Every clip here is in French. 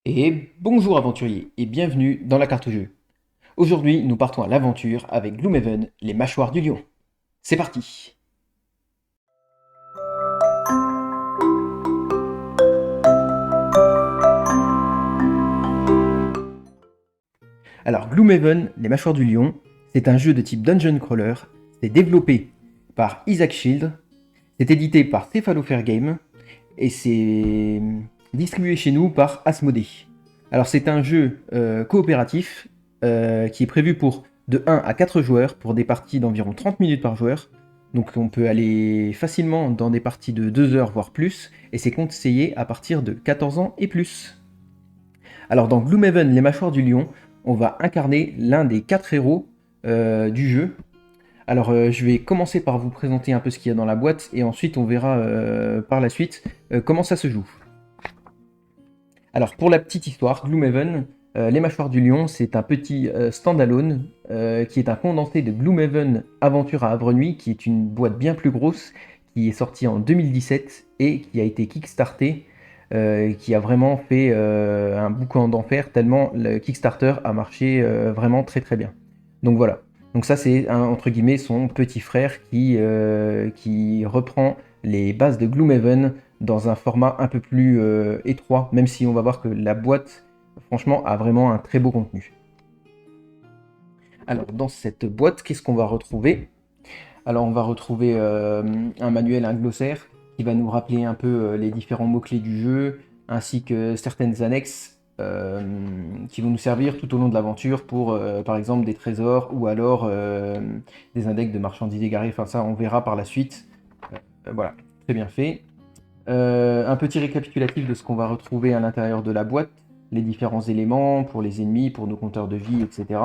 Et bonjour aventuriers et bienvenue dans la carte jeu. Aujourd'hui, nous partons à l'aventure avec Gloomhaven, les mâchoires du lion. C'est parti. Alors Gloomhaven, les mâchoires du lion, c'est un jeu de type dungeon crawler. C'est développé par Isaac Shield, c'est édité par Cephalofair Game et c'est distribué chez nous par Asmodée. Alors c'est un jeu coopératif qui est prévu pour de 1 à 4 joueurs pour des parties d'environ 30 minutes par joueur. Donc on peut aller facilement dans des parties de 2 heures voire plus et c'est conseillé à partir de 14 ans et plus. Alors dans Gloomhaven, les mâchoires du lion, on va incarner l'un des 4 héros du jeu. Alors je vais commencer par vous présenter un peu ce qu'il y a dans la boîte et ensuite on verra par la suite comment ça se joue. Alors pour la petite histoire, Gloomhaven, les mâchoires du lion, c'est un petit standalone qui est un condensé de Gloomhaven Aventure à Havre-Nuit, qui est une boîte bien plus grosse, qui est sortie en 2017 et qui a été kickstarté, qui a vraiment fait un boucan d'enfer tellement le Kickstarter a marché vraiment très très bien. Donc voilà. Donc ça c'est entre guillemets son petit frère qui reprend les bases de Gloomhaven dans un format un peu plus étroit, même si on va voir que la boîte, franchement, a vraiment un très beau contenu. Alors, dans cette boîte, qu'est-ce qu'on va retrouver? Alors, on va retrouver un manuel, un glossaire, qui va nous rappeler un peu les différents mots-clés du jeu, ainsi que certaines annexes qui vont nous servir tout au long de l'aventure pour, par exemple, des trésors ou alors des index de marchandises égarées. Enfin, ça, on verra par la suite. Voilà, très bien fait. Un petit récapitulatif de ce qu'on va retrouver à l'intérieur de la boîte, les différents éléments pour les ennemis, pour nos compteurs de vie, etc.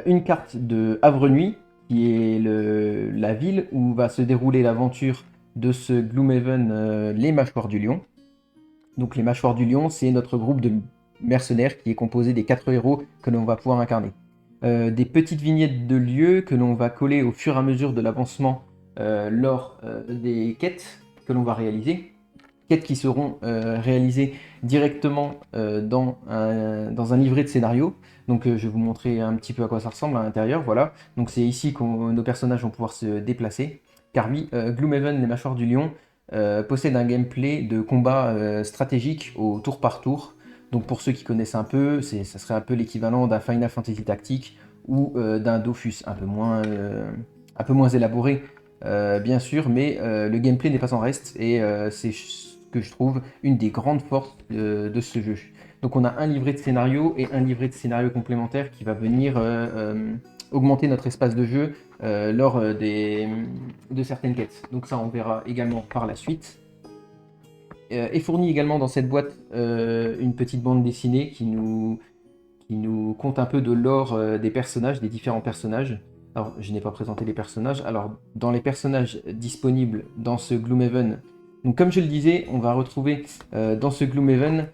Une carte de Havre-Nuit, qui est la ville où va se dérouler l'aventure de ce Gloomhaven, les Mâchoires du Lion. Donc les Mâchoires du Lion, c'est notre groupe de mercenaires qui est composé des 4 héros que l'on va pouvoir incarner. Des petites vignettes de lieux que l'on va coller au fur et à mesure de l'avancement lors des quêtes que l'on va réaliser. Quêtes qui seront réalisées directement dans un livret de scénario. Donc je vais vous montrer un petit peu à quoi ça ressemble à l'intérieur. Voilà. Donc c'est ici que nos personnages vont pouvoir se déplacer. Car oui, Gloomhaven, les mâchoires du lion, possède un gameplay de combat stratégique au tour par tour. Donc pour ceux qui connaissent un peu, ça serait un peu l'équivalent d'un Final Fantasy Tactique ou d'un Dofus, un peu moins élaboré, bien sûr, mais le gameplay n'est pas en reste et c'est ce que je trouve une des grandes forces de ce jeu. Donc on a un livret de scénario et un livret de scénario complémentaire qui va venir augmenter notre espace de jeu lors de certaines quêtes. Donc ça on verra également par la suite. Est fourni également dans cette boîte une petite bande dessinée qui nous conte un peu de l'or des personnages, des différents personnages. Alors, je n'ai pas présenté les personnages. Alors, dans les personnages disponibles dans ce Gloomhaven, donc comme je le disais, on va retrouver dans ce Gloomhaven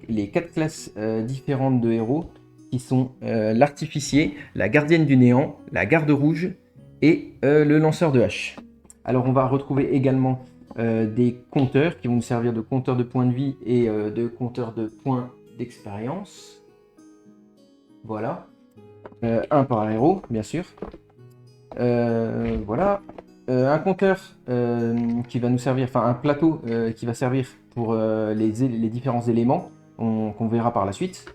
les 4 classes différentes de héros, qui sont l'artificier, la gardienne du néant, la garde rouge et le lanceur de hache. Alors, on va retrouver également des compteurs qui vont nous servir de compteurs de points de vie et de compteurs de points d'expérience. Voilà. Un par héros, bien sûr. Voilà. Un compteur qui va nous servir, enfin un plateau qui va servir pour les différents éléments qu'on verra par la suite.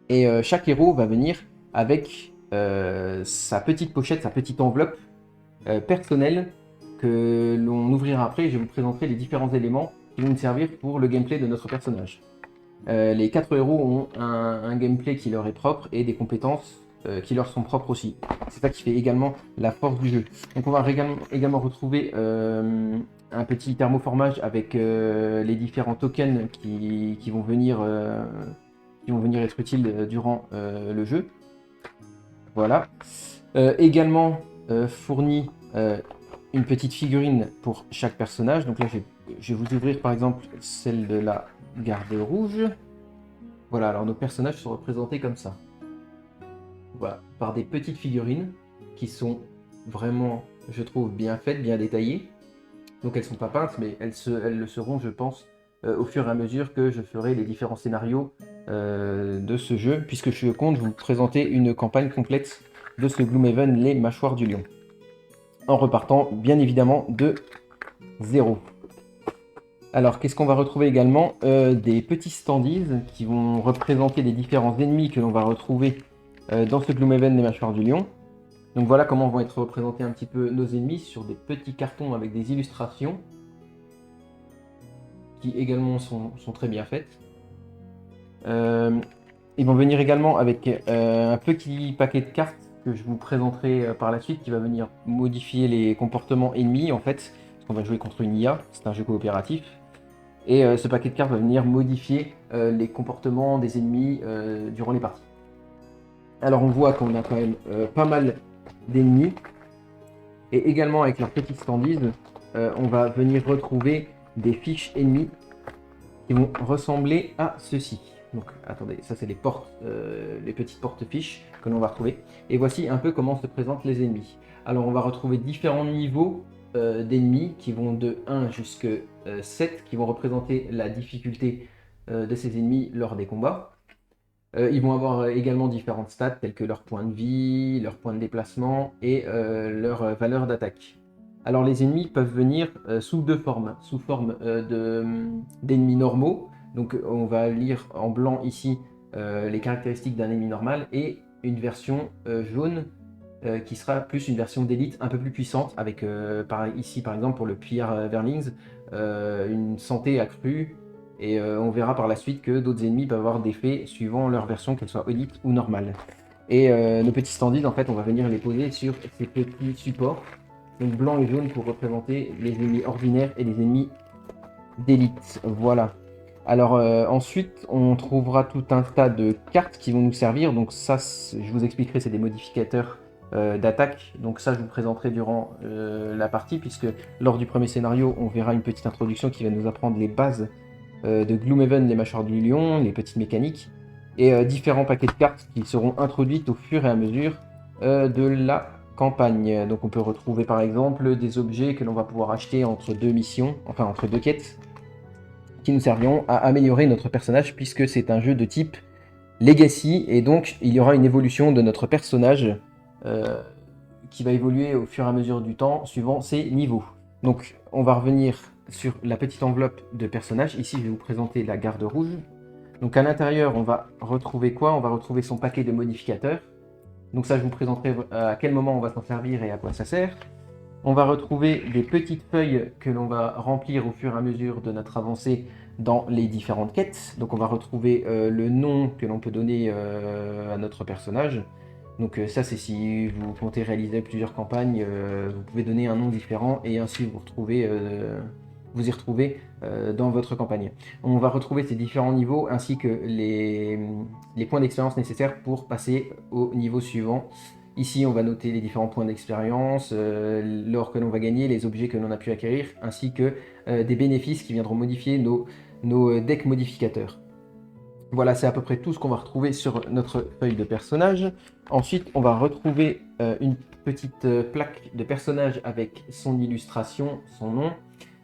Et chaque héros va venir avec sa petite pochette, sa petite enveloppe personnelle que l'on ouvrira après. Et je vous présenterai les différents éléments qui vont nous servir pour le gameplay de notre personnage. Les 4 héros ont un gameplay qui leur est propre et des compétences qui leur sont propres aussi. C'est ça qui fait également la force du jeu. Donc on va également retrouver un petit thermoformage avec les différents tokens qui vont venir être utiles durant le jeu. Voilà. Également fourni une petite figurine pour chaque personnage. Donc là, je vais vous ouvrir par exemple celle de la garde rouge. Voilà, alors nos personnages sont représentés comme ça. Voilà, par des petites figurines qui sont vraiment, je trouve, bien faites, bien détaillées. Donc elles sont pas peintes, mais elles le seront, je pense, au fur et à mesure que je ferai les différents scénarios de ce jeu, puisque je compte vous présenter une campagne complète de ce Gloomhaven, les mâchoires du lion, en repartant bien évidemment de 0. Alors, qu'est-ce qu'on va retrouver également? Des petits standees qui vont représenter les différents ennemis que l'on va retrouver dans ce Gloomhaven, les mâchoires du lion. Donc voilà comment vont être représentés un petit peu nos ennemis sur des petits cartons avec des illustrations qui également sont très bien faites. Ils vont venir également avec un petit paquet de cartes que je vous présenterai par la suite qui va venir modifier les comportements ennemis en fait, parce qu'on va jouer contre une IA, c'est un jeu coopératif. Et ce paquet de cartes va venir modifier les comportements des ennemis durant les parties. Alors on voit qu'on a quand même pas mal d'ennemis. Et également avec leurs petits standees, on va venir retrouver des fiches ennemies qui vont ressembler à ceci. Donc attendez, ça c'est les portes, les petites porte-fiches que l'on va retrouver. Et voici un peu comment se présentent les ennemis. Alors on va retrouver différents niveaux d'ennemis qui vont de 1 jusqu'à 7, qui vont représenter la difficulté de ces ennemis lors des combats. Ils vont avoir également différentes stats telles que leur point de vie, leur point de déplacement et leur valeur d'attaque. Alors les ennemis peuvent venir sous deux formes, sous forme d'ennemis normaux. Donc on va lire en blanc ici les caractéristiques d'un ennemi normal et une version jaune qui sera plus une version d'élite un peu plus puissante avec ici par exemple pour le Pierre Verlings une santé accrue. Et on verra par la suite que d'autres ennemis peuvent avoir des faits suivant leur version, qu'elle soit élite ou normale. Et nos petits standees, en fait, on va venir les poser sur ces petits supports. Donc blanc et jaune pour représenter les ennemis ordinaires et les ennemis d'élite. Voilà. Alors ensuite, on trouvera tout un tas de cartes qui vont nous servir. Donc ça, je vous expliquerai, c'est des modificateurs d'attaque. Donc ça, je vous présenterai durant la partie, puisque lors du premier scénario, on verra une petite introduction qui va nous apprendre les bases de Gloomhaven, les mâchoires du lion, les petites mécaniques, et différents paquets de cartes qui seront introduites au fur et à mesure de la campagne. Donc on peut retrouver par exemple des objets que l'on va pouvoir acheter entre deux missions, enfin entre deux quêtes, qui nous serviront à améliorer notre personnage, puisque c'est un jeu de type Legacy, et donc il y aura une évolution de notre personnage qui va évoluer au fur et à mesure du temps, suivant ses niveaux. Donc on va revenir sur la petite enveloppe de personnages. Ici, je vais vous présenter la garde rouge. Donc à l'intérieur, on va retrouver quoi? On va retrouver son paquet de modificateurs. Donc ça, je vous présenterai à quel moment on va s'en servir et à quoi ça sert. On va retrouver des petites feuilles que l'on va remplir au fur et à mesure de notre avancée dans les différentes quêtes. Donc on va retrouver le nom que l'on peut donner à notre personnage. Donc ça, c'est si vous comptez réaliser plusieurs campagnes, vous pouvez donner un nom différent et ainsi vous y retrouver dans votre campagne. On va retrouver ces différents niveaux ainsi que les points d'expérience nécessaires pour passer au niveau suivant. Ici, on va noter les différents points d'expérience, l'or que l'on va gagner, les objets que l'on a pu acquérir, ainsi que des bénéfices qui viendront modifier nos decks modificateurs. Voilà, c'est à peu près tout ce qu'on va retrouver sur notre feuille de personnage. Ensuite, on va retrouver une petite plaque de personnage avec son illustration, son nom,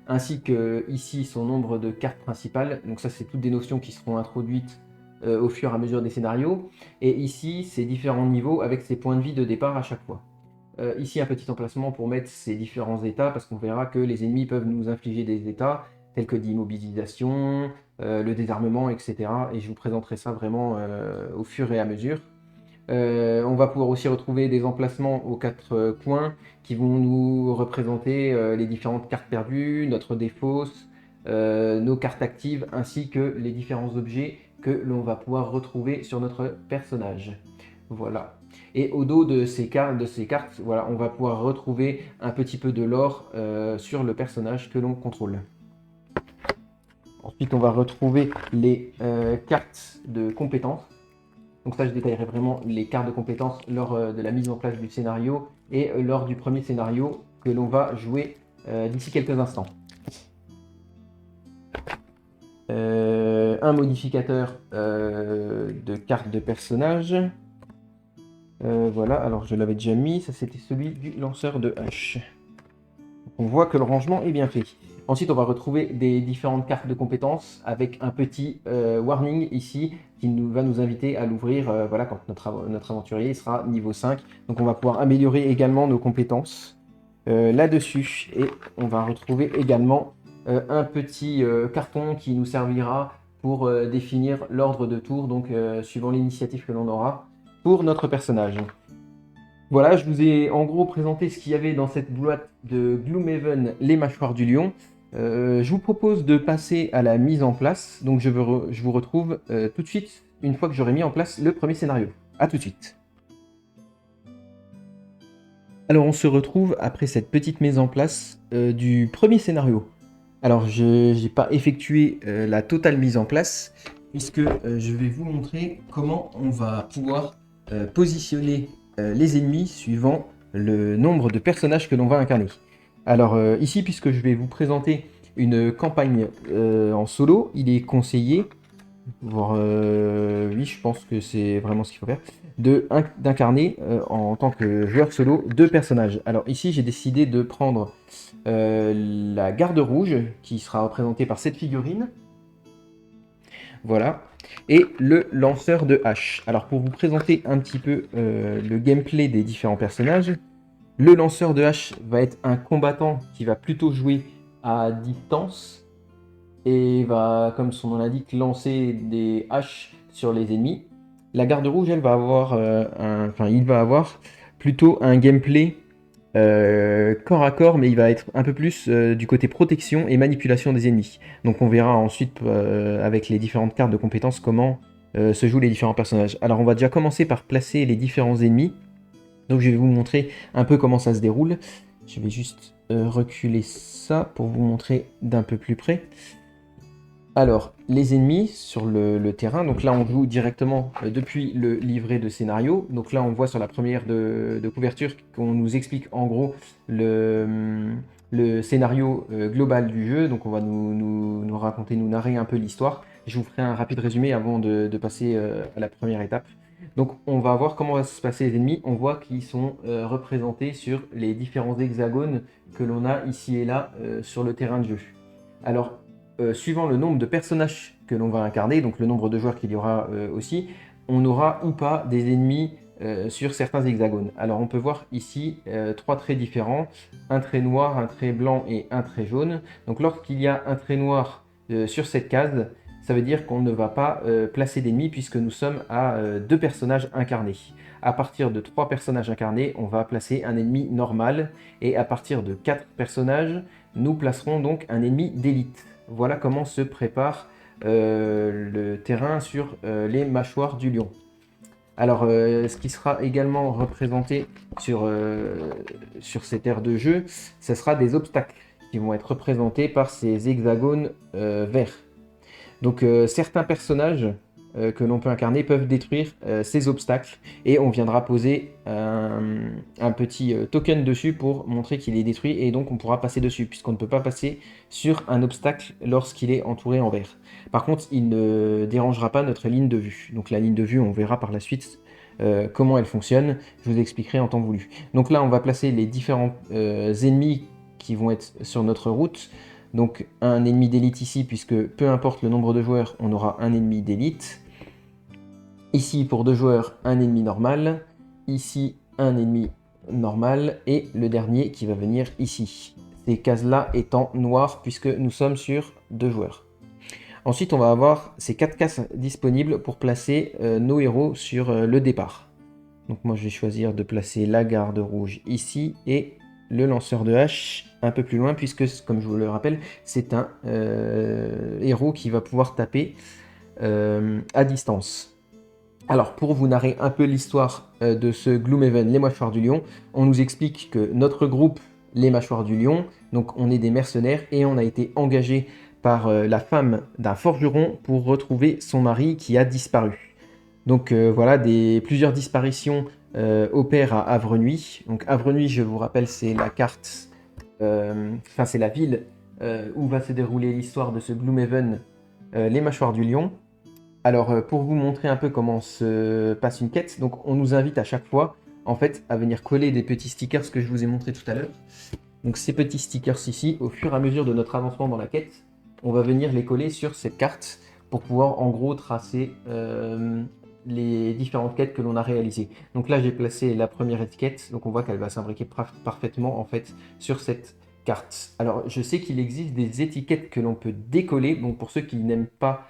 ainsi que ici son nombre de cartes principales. Donc ça, c'est toutes des notions qui seront introduites au fur et à mesure des scénarios. Et ici, ces différents niveaux avec ses points de vie de départ à chaque fois. Ici, un petit emplacement pour mettre ces différents états, parce qu'on verra que les ennemis peuvent nous infliger des états, tels que d'immobilisation, le désarmement, etc. Et je vous présenterai ça vraiment au fur et à mesure. On va pouvoir aussi retrouver des emplacements aux quatre coins qui vont nous représenter les différentes cartes perdues, notre défausse, nos cartes actives, ainsi que les différents objets que l'on va pouvoir retrouver sur notre personnage. Voilà. Et au dos de ces cartes, voilà, on va pouvoir retrouver un petit peu de lore sur le personnage que l'on contrôle. Ensuite, on va retrouver les cartes de compétences. Donc ça, je détaillerai vraiment les cartes de compétences lors de la mise en place du scénario et lors du premier scénario que l'on va jouer d'ici quelques instants. Un modificateur de carte de personnage. Voilà, alors je l'avais déjà mis, ça c'était celui du lanceur de hache. On voit que le rangement est bien fait. Ensuite, on va retrouver des différentes cartes de compétences avec un petit warning ici qui va nous inviter à l'ouvrir voilà, quand notre aventurier sera niveau 5. Donc on va pouvoir améliorer également nos compétences là-dessus. Et on va retrouver également un petit carton qui nous servira pour définir l'ordre de tour, donc suivant l'initiative que l'on aura pour notre personnage. Voilà, je vous ai en gros présenté ce qu'il y avait dans cette boîte de Gloomhaven, les mâchoires du lion. Je vous propose de passer à la mise en place. Donc je vous retrouve tout de suite une fois que j'aurai mis en place le premier scénario. A tout de suite. Alors on se retrouve après cette petite mise en place du premier scénario. Alors je n'ai pas effectué la totale mise en place puisque je vais vous montrer comment on va pouvoir positionner les ennemis suivant le nombre de personnages que l'on va incarner. Alors ici, puisque je vais vous présenter une campagne en solo, il est conseillé, voire oui, je pense que c'est vraiment ce qu'il faut faire, d'incarner en tant que joueur solo 2 personnages. Alors ici, j'ai décidé de prendre la garde rouge, qui sera représentée par cette figurine. Voilà. Et le lanceur de hache. Alors pour vous présenter un petit peu le gameplay des différents personnages, le lanceur de hache va être un combattant qui va plutôt jouer à distance et va, comme son nom l'indique, lancer des haches sur les ennemis. La garde rouge, elle va avoir il va avoir plutôt un gameplay corps à corps, mais il va être un peu plus du côté protection et manipulation des ennemis. Donc on verra ensuite avec les différentes cartes de compétences comment se jouent les différents personnages. Alors on va déjà commencer par placer les différents ennemis. Donc je vais vous montrer un peu comment ça se déroule. Je vais juste reculer ça pour vous montrer d'un peu plus près. Alors, les ennemis sur le terrain, donc là on joue directement depuis le livret de scénario. Donc là on voit sur la première de couverture qu'on nous explique en gros le scénario global du jeu. Donc on va nous raconter, nous narrer un peu l'histoire. Je vous ferai un rapide résumé avant de passer à la première étape. Donc on va voir comment va se passer les ennemis. On voit qu'ils sont représentés sur les différents hexagones que l'on a ici et là sur le terrain de jeu. Alors, suivant le nombre de personnages que l'on va incarner, donc le nombre de joueurs qu'il y aura aussi, on aura ou pas des ennemis sur certains hexagones. Alors on peut voir ici 3 traits différents, un trait noir, un trait blanc et un trait jaune. Donc lorsqu'il y a un trait noir sur cette case, ça veut dire qu'on ne va pas placer d'ennemis puisque nous sommes à 2 personnages incarnés. À partir de 3 personnages incarnés, on va placer un ennemi normal et à partir de 4 personnages, nous placerons donc un ennemi d'élite. Voilà comment se prépare le terrain sur les mâchoires du lion. Alors, ce qui sera également représenté sur cette aire de jeu, ce sera des obstacles qui vont être représentés par ces hexagones verts. Donc, certains personnages que l'on peut incarner peuvent détruire ces obstacles et on viendra poser un petit token dessus pour montrer qu'il est détruit et donc on pourra passer dessus puisqu'on ne peut pas passer sur un obstacle lorsqu'il est entouré en vert. Par contre, il ne dérangera pas notre ligne de vue. Donc la ligne de vue, on verra par la suite comment elle fonctionne. Je vous expliquerai en temps voulu. Donc là, on va placer les différents ennemis qui vont être sur notre route. Donc un ennemi d'élite ici, puisque peu importe le nombre de joueurs, on aura un ennemi d'élite. Ici, pour 2 joueurs, un ennemi normal. Ici, un ennemi normal. Et le dernier qui va venir ici. Ces cases-là étant noires, puisque nous sommes sur 2 joueurs. Ensuite, on va avoir ces 4 cases disponibles pour placer nos héros sur le départ. Donc moi, je vais choisir de placer la garde rouge ici et le lanceur de hache un peu plus loin, puisque, comme je vous le rappelle, c'est un héros qui va pouvoir taper à distance. Alors, pour vous narrer un peu l'histoire de ce Gloomhaven, les mâchoires du lion, on nous explique que notre groupe, les mâchoires du lion, donc on est des mercenaires et on a été engagé par la femme d'un forgeron pour retrouver son mari qui a disparu. Donc voilà, plusieurs disparitions opèrent à Havre-Nuit. Donc Havre-Nuit, je vous rappelle, c'est la carte, c'est la ville où va se dérouler l'histoire de ce Gloomhaven, les mâchoires du lion. Alors, pour vous montrer un peu comment se passe une quête, donc on nous invite à chaque fois, en fait, à venir coller des petits stickers que je vous ai montré tout à l'heure. Donc ces petits stickers ici, au fur et à mesure de notre avancement dans la quête, on va venir les coller sur cette carte pour pouvoir en gros tracer les différentes quêtes que l'on a réalisées. Donc là j'ai placé la première étiquette, donc on voit qu'elle va s'imbriquer parfaitement en fait sur cette carte. Alors je sais qu'il existe des étiquettes que l'on peut décoller, donc pour ceux qui n'aiment pas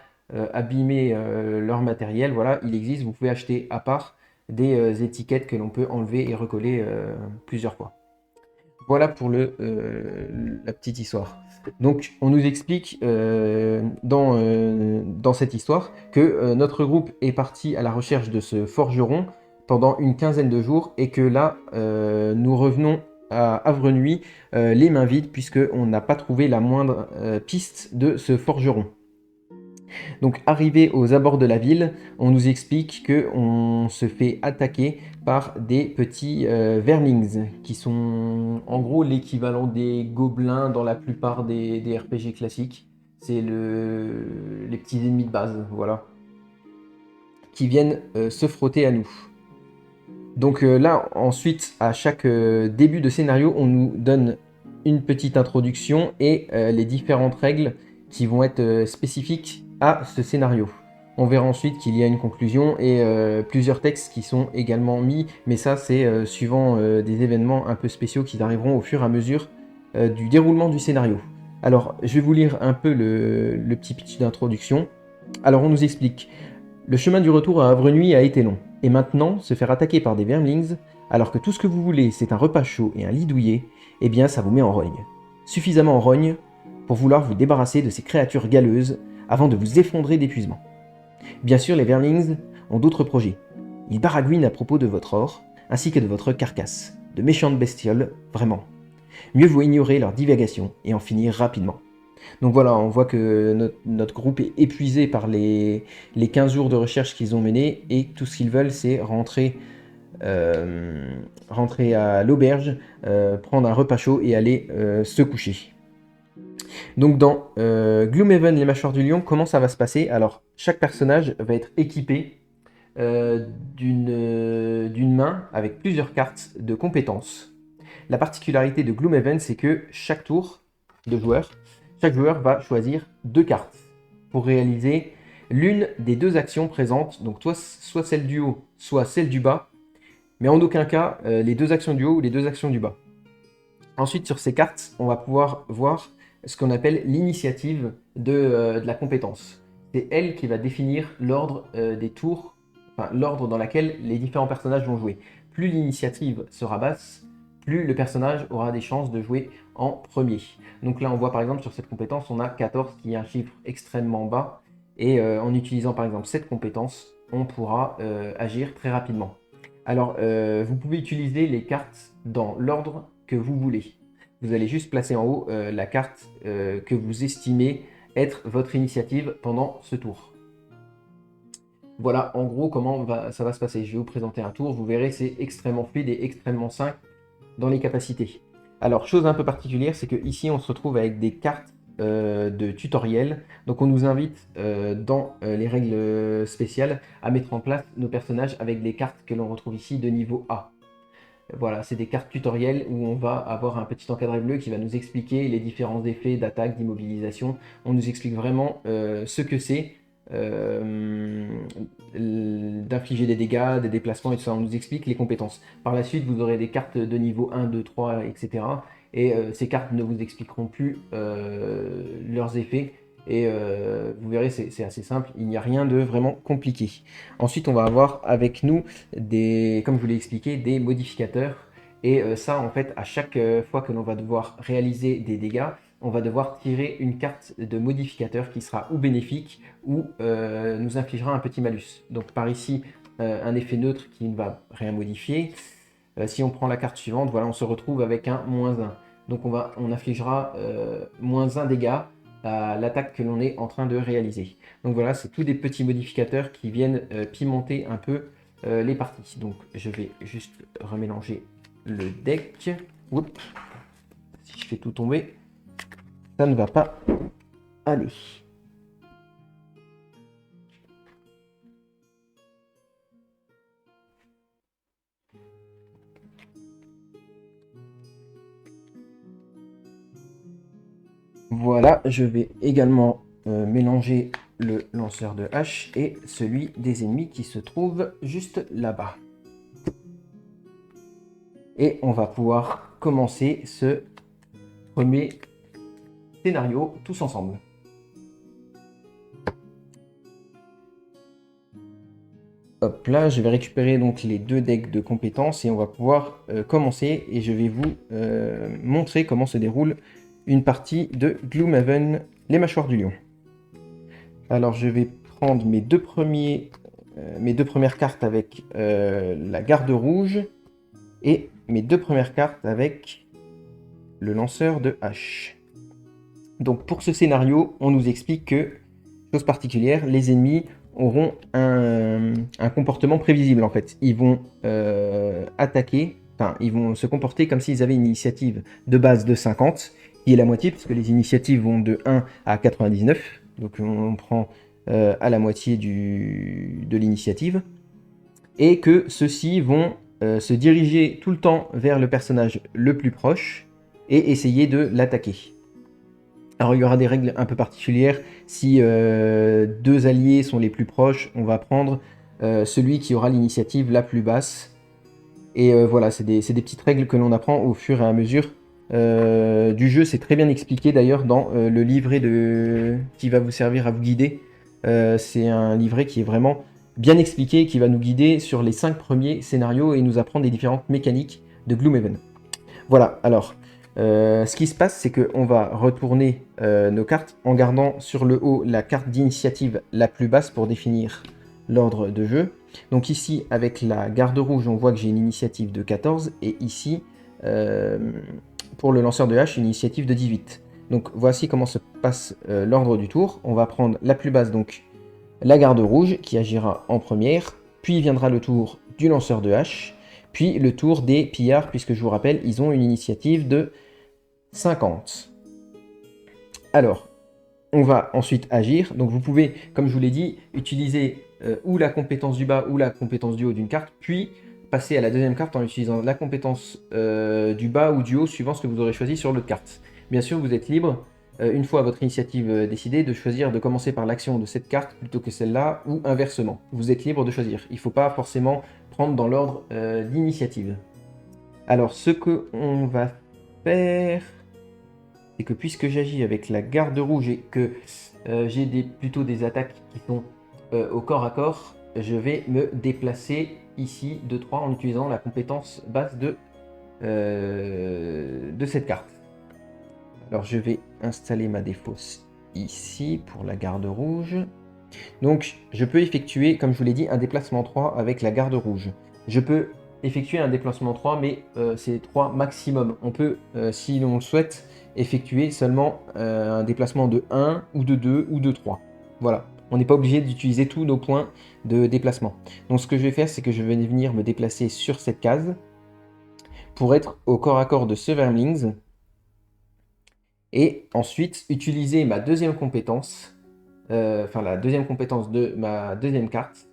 abîmer leur matériel, voilà, il existe, vous pouvez acheter à part des étiquettes que l'on peut enlever et recoller plusieurs fois. Voilà pour la petite histoire. Donc, on nous explique dans cette histoire que notre groupe est parti à la recherche de ce forgeron pendant une quinzaine de jours et que là, nous revenons à Avrenui les mains vides puisqu'on n'a pas trouvé la moindre piste de ce forgeron. Donc arrivé aux abords de la ville, on nous explique que on se fait attaquer par des petits verlings, qui sont en gros l'équivalent des gobelins dans la plupart des RPG classiques. C'est les petits ennemis de base, voilà, qui viennent se frotter à nous. Donc là, ensuite, à chaque début de scénario, on nous donne une petite introduction et les différentes règles qui vont être spécifiques à ce scénario. On verra ensuite qu'il y a une conclusion et plusieurs textes qui sont également mis, mais ça c'est suivant des événements un peu spéciaux qui arriveront au fur et à mesure du déroulement du scénario. Alors, je vais vous lire un peu le petit pitch d'introduction. Alors, on nous explique. Le chemin du retour à Avrenui a été long, et maintenant, se faire attaquer par des vermlings, alors que tout ce que vous voulez c'est un repas chaud et un lit douillet, eh bien ça vous met en rogne. Suffisamment en rogne pour vouloir vous débarrasser de ces créatures galeuses avant de vous effondrer d'épuisement. Bien sûr, les vermlings ont d'autres projets. Ils baragouinent à propos de votre or, ainsi que de votre carcasse. De méchantes bestioles, vraiment. Mieux vaut ignorer leurs divagations et en finir rapidement. Donc voilà, on voit que notre groupe est épuisé par les 15 jours de recherche qu'ils ont menés et tout ce qu'ils veulent, c'est rentrer à l'auberge, prendre un repas chaud et aller se coucher. Donc dans Gloomhaven, les mâchoires du lion, comment ça va se passer? Alors, chaque personnage va être équipé d'une main avec plusieurs cartes de compétences. La particularité de Gloomhaven, c'est que chaque tour de joueur, chaque joueur va choisir 2 cartes pour réaliser l'une des 2 actions présentes, donc soit celle du haut, soit celle du bas, mais en aucun cas les 2 actions du haut ou les 2 actions du bas. Ensuite, sur ces cartes, on va pouvoir voir ce qu'on appelle l'initiative de la compétence. C'est elle qui va définir l'ordre des tours, enfin l'ordre dans lequel les différents personnages vont jouer. Plus l'initiative sera basse, plus le personnage aura des chances de jouer en premier. Donc là, on voit par exemple sur cette compétence, on a 14 qui est un chiffre extrêmement bas. Et en utilisant par exemple cette compétence, on pourra agir très rapidement. Alors, vous pouvez utiliser les cartes dans l'ordre que vous voulez. Vous allez juste placer en haut la carte que vous estimez être votre initiative pendant ce tour. Voilà en gros comment ça va se passer. Je vais vous présenter un tour, vous verrez c'est extrêmement fluide et extrêmement simple dans les capacités. Alors chose un peu particulière, c'est que ici on se retrouve avec des cartes de tutoriel. Donc on nous invite dans les règles spéciales à mettre en place nos personnages avec des cartes que l'on retrouve ici de niveau A. Voilà, c'est des cartes tutoriels où on va avoir un petit encadré bleu qui va nous expliquer les différents effets d'attaque, d'immobilisation. On nous explique vraiment ce que c'est d'infliger des dégâts, des déplacements et tout ça. On nous explique les compétences. Par la suite, vous aurez des cartes de niveau 1, 2, 3, etc. Et ces cartes ne vous expliqueront plus leurs effets. Et vous verrez, c'est assez simple, il n'y a rien de vraiment compliqué. Ensuite, on va avoir avec nous comme je vous l'ai expliqué, des modificateurs. Et ça, en fait, à chaque fois que l'on va devoir réaliser des dégâts, on va devoir tirer une carte de modificateur qui sera ou bénéfique ou nous infligera un petit malus. Donc par ici, un effet neutre qui ne va rien modifier. Si on prend la carte suivante, voilà, on se retrouve avec un -1. Donc on infligera -1 dégâts à l'attaque que l'on est en train de réaliser. Donc voilà, c'est tous des petits modificateurs qui viennent pimenter un peu les parties. Donc je vais juste remélanger le deck. Oups. Si je fais tout tomber, ça ne va pas aller. Voilà, je vais également mélanger le lanceur de hache et celui des ennemis qui se trouve juste là-bas. Et on va pouvoir commencer ce premier scénario tous ensemble. Hop là, je vais récupérer donc les 2 decks de compétences et on va pouvoir commencer et je vais vous montrer comment se déroule une partie de Gloomhaven, les mâchoires du lion. Alors je vais prendre mes deux premières cartes avec la garde rouge et mes 2 premières cartes avec le lanceur de hache. Donc pour ce scénario, on nous explique que, chose particulière, les ennemis auront un comportement prévisible en fait. Ils vont attaquer, enfin ils vont se comporter comme s'ils avaient une initiative de base de 50, qui est la moitié, parce que les initiatives vont de 1 à 99, donc on prend à la moitié de l'initiative, et que ceux-ci vont se diriger tout le temps vers le personnage le plus proche et essayer de l'attaquer. Alors il y aura des règles un peu particulières. Si 2 alliés sont les plus proches, on va prendre celui qui aura l'initiative la plus basse. Et voilà, c'est des petites règles que l'on apprend au fur et à mesure du jeu. C'est très bien expliqué d'ailleurs dans le livret qui va vous servir à vous guider. C'est un livret qui est vraiment bien expliqué, qui va nous guider sur les 5 premiers scénarios et nous apprendre les différentes mécaniques de Gloomhaven. Voilà, alors... ce qui se passe, c'est qu'on va retourner nos cartes en gardant sur le haut la carte d'initiative la plus basse pour définir l'ordre de jeu. Donc ici, avec la garde rouge, on voit que j'ai une initiative de 14, et ici, pour le lanceur de hache, une initiative de 18. Donc voici comment se passe l'ordre du tour. On va prendre la plus basse, donc la garde rouge, qui agira en première, puis viendra le tour du lanceur de hache, puis le tour des pillards, puisque je vous rappelle, ils ont une initiative de 50. Alors, on va ensuite agir. Donc vous pouvez, comme je vous l'ai dit, utiliser ou la compétence du bas ou la compétence du haut d'une carte, puis passer à la deuxième carte en utilisant la compétence du bas ou du haut, suivant ce que vous aurez choisi sur l'autre carte. Bien sûr, vous êtes libre, une fois votre initiative décidée, de choisir de commencer par l'action de cette carte plutôt que celle-là, ou inversement. Vous êtes libre de choisir. Il ne faut pas forcément prendre dans l'ordre d'initiative. Alors, ce qu'on va faire... c'est que puisque j'agis avec la garde rouge et que j'ai plutôt des attaques qui sont au corps à corps, je vais me déplacer ici de 3 en utilisant la compétence base de cette carte. Alors je vais installer ma défausse ici pour la garde rouge. Donc je peux effectuer, comme je vous l'ai dit, un déplacement 3 avec la garde rouge. Je peux effectuer un déplacement 3, mais c'est 3 maximum. On peut, si l'on le souhaite, effectuer seulement un déplacement de 1 ou de 2 ou de 3. Voilà, on n'est pas obligé d'utiliser tous nos points de déplacement. Donc ce que je vais faire, c'est que je vais venir me déplacer sur cette case pour être au corps à corps de ce Vermlings et ensuite utiliser ma deuxième compétence, la deuxième compétence de ma deuxième carte,